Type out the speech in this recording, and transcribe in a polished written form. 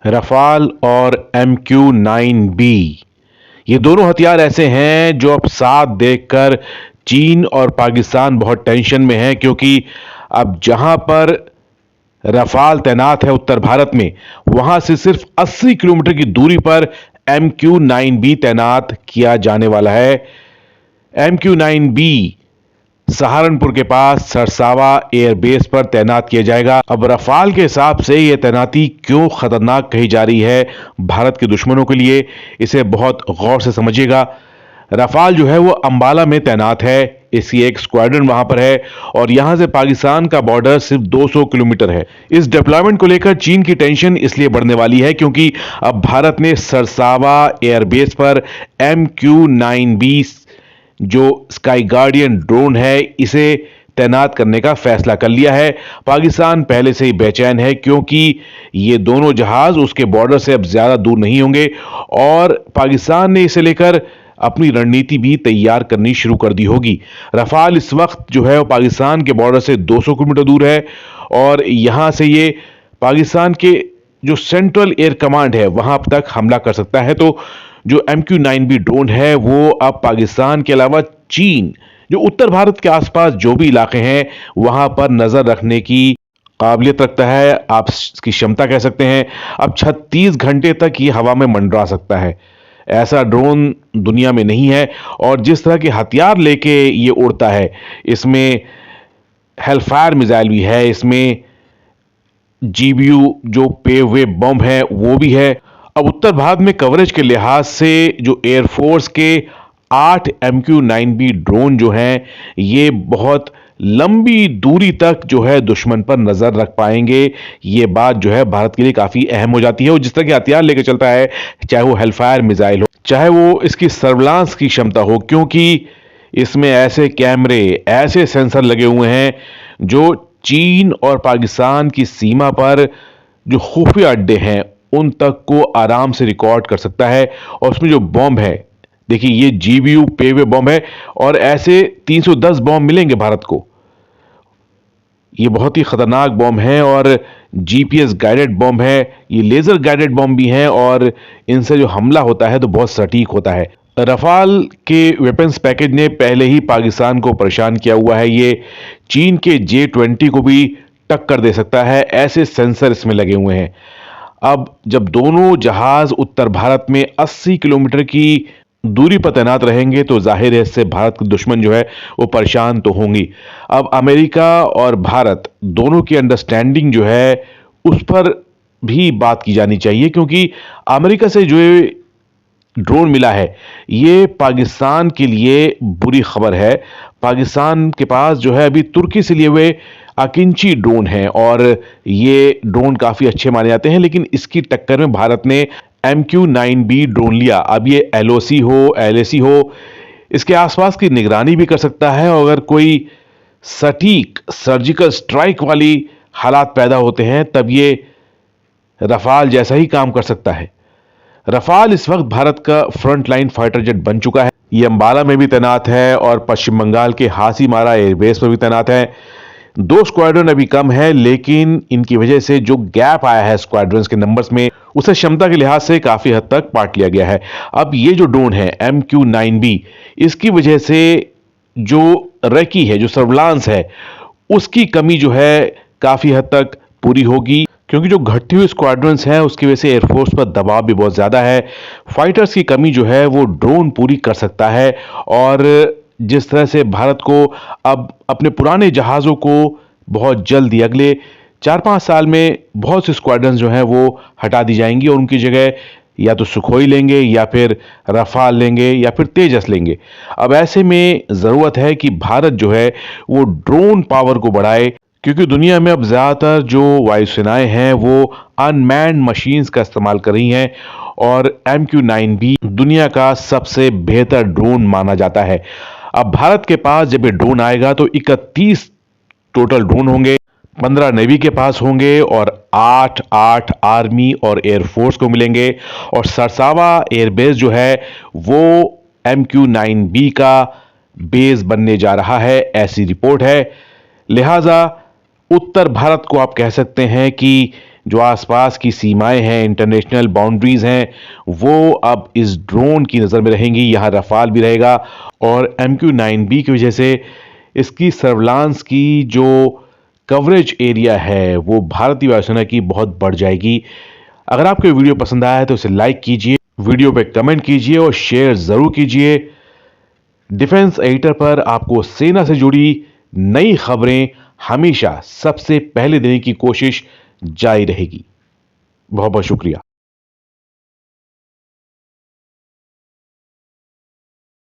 Rafale और MQ-9B ये दोनों हथियार ऐसे हैं जो अब साथ देखकर चीन और पाकिस्तान बहुत टेंशन में है, क्योंकि अब जहां पर रफाल तैनात है उत्तर भारत में, वहां से सिर्फ 80 किलोमीटर की दूरी पर MQ-9B तैनात किया जाने वाला है। MQ-9B सहारनपुर के पास सरसावा एयरबेस पर तैनात किया जाएगा। अब रफाल के हिसाब से यह तैनाती क्यों खतरनाक कही जा रही है भारत के दुश्मनों के लिए, इसे बहुत गौर से समझिएगा। रफाल जो है वो अंबाला में तैनात है, इसकी एक स्क्वाड्रन वहां पर है और यहां से पाकिस्तान का बॉर्डर सिर्फ 200 किलोमीटर है। इस डिप्लॉयमेंट को लेकर चीन की टेंशन इसलिए बढ़ने वाली है क्योंकि अब भारत ने सरसावा एयरबेस पर MQ-9B जो स्काई गार्डियन ड्रोन है इसे तैनात करने का फैसला कर लिया है। पाकिस्तान पहले से ही बेचैन है क्योंकि ये दोनों जहाज उसके बॉर्डर से अब ज्यादा दूर नहीं होंगे और पाकिस्तान ने इसे लेकर अपनी रणनीति भी तैयार करनी शुरू कर दी होगी। रफाल इस वक्त जो है वो पाकिस्तान के बॉर्डर से 200 किलोमीटर दूर है और यहां से ये पाकिस्तान के जो सेंट्रल एयर कमांड है वहां तक हमला कर सकता है। तो जो MQ-9B ड्रोन है वो अब पाकिस्तान के अलावा चीन, जो उत्तर भारत के आसपास जो भी इलाके हैं वहां पर नजर रखने की काबिलियत रखता है, आप इसकी क्षमता कह सकते हैं। अब 36 घंटे तक ये हवा में मंडरा सकता है, ऐसा ड्रोन दुनिया में नहीं है। और जिस तरह के हथियार लेके ये उड़ता है, इसमें हेलफायर मिसाइल भी है, इसमें GBU जो पेव वे बम है वो भी है। अब उत्तर भारत में कवरेज के लिहाज से जो एयरफोर्स के 8 MQ-9B ड्रोन जो हैं ये बहुत लंबी दूरी तक जो है दुश्मन पर नजर रख पाएंगे। ये बात जो है भारत के लिए काफी अहम हो जाती है। और जिस तरह के हथियार लेकर चलता है, चाहे वो हेलफायर मिसाइल हो, चाहे वो इसकी सर्विलांस की क्षमता हो, क्योंकि इसमें ऐसे कैमरे, ऐसे सेंसर लगे हुए हैं जो चीन और पाकिस्तान की सीमा पर जो खुफिया अड्डे हैं उन तक को आराम से रिकॉर्ड कर सकता है। और उसमें जो बम है, देखिए ये GBU पेवे बम है और ऐसे 310 बम मिलेंगे भारत को। ये बहुत ही खतरनाक बम है और GPS गाइडेड बम है, ये लेजर गाइडेड बम भी हैं और इनसे जो हमला होता है तो बहुत सटीक होता है। रफाल के वेपन्स पैकेज ने पहले ही पाकिस्तान को परेशान किया हुआ है। ये चीन के J-20 को भी टक्कर दे सकता है, ऐसे सेंसर इसमें लगे हुए हैं। अब जब दोनों जहाज उत्तर भारत में 80 किलोमीटर की दूरी पर तैनात रहेंगे तो जाहिर है इससे भारत के दुश्मन जो है वो परेशान तो होंगी। अब अमेरिका और भारत दोनों की अंडरस्टैंडिंग जो है उस पर भी बात की जानी चाहिए, क्योंकि अमेरिका से जो ड्रोन मिला है ये पाकिस्तान के लिए बुरी खबर है। पाकिस्तान के पास जो है अभी तुर्की से लिए हुए अकिंची ड्रोन है और ये ड्रोन काफी अच्छे माने जाते हैं, लेकिन इसकी टक्कर में भारत ने MQ-9B ड्रोन लिया। अब ये LOC हो, LAC हो, इसके आसपास की निगरानी भी कर सकता है और अगर कोई सटीक सर्जिकल स्ट्राइक वाली हालात पैदा होते हैं तब ये रफाल जैसा ही काम कर सकता है। रफाल इस वक्त भारत का फ्रंट लाइन फाइटर जेट बन चुका है। ये अंबाला में भी तैनात है और पश्चिम बंगाल के हासीमारा एयरबेस पर भी तैनात है। 2 स्क्वाड्रन अभी कम है, लेकिन इनकी वजह से जो गैप आया है स्क्वाड्रन्स के नंबर्स में, उसे क्षमता के लिहाज से काफी हद तक पाट लिया गया है। अब ये जो ड्रोन है MQ-9B, इसकी वजह से जो रेकी है, जो सर्विलांस है, उसकी कमी जो है काफी हद तक पूरी होगी, क्योंकि जो घटती हुई स्क्वाड्रन्स हैं उसकी वजह से एयरफोर्स पर दबाव भी बहुत ज्यादा है। फाइटर्स की कमी जो है वो ड्रोन पूरी कर सकता है और जिस तरह से भारत को अब अपने पुराने जहाज़ों को बहुत जल्दी अगले 4-5 साल में बहुत से स्क्वाड्रन्स जो हैं वो हटा दी जाएंगी और उनकी जगह या तो सुखोई लेंगे या फिर रफाल लेंगे या फिर तेजस लेंगे। अब ऐसे में ज़रूरत है कि भारत जो है वो ड्रोन पावर को बढ़ाए, क्योंकि दुनिया में अब ज़्यादातर जो वायुसेनाएं हैं वो अनमैन्ड मशीन्स का इस्तेमाल कर रही हैं और MQ-9B दुनिया का सबसे बेहतर ड्रोन माना जाता है। अब भारत के पास जब ये ड्रोन आएगा तो 31 टोटल ड्रोन होंगे, 15 नेवी के पास होंगे और 8 आर्मी और एयरफोर्स को मिलेंगे। और सरसावा एयरबेस जो है वो MQ-9B का बेस बनने जा रहा है, ऐसी रिपोर्ट है। लिहाजा उत्तर भारत को आप कह सकते हैं कि जो आसपास की सीमाएं हैं, इंटरनेशनल बाउंड्रीज हैं, वो अब इस ड्रोन की नज़र में रहेंगी। यहाँ रफाल भी रहेगा और MQ-9B की वजह से इसकी सर्विलांस की जो कवरेज एरिया है वो भारतीय वायुसेना की बहुत बढ़ जाएगी। अगर आपको वीडियो पसंद आया है तो इसे लाइक कीजिए, वीडियो पे कमेंट कीजिए और शेयर जरूर कीजिए। डिफेंस एडिटर पर आपको सेना से जुड़ी नई खबरें हमेशा सबसे पहले देने की कोशिश जारी रहेगी। बहुत बहुत शुक्रिया।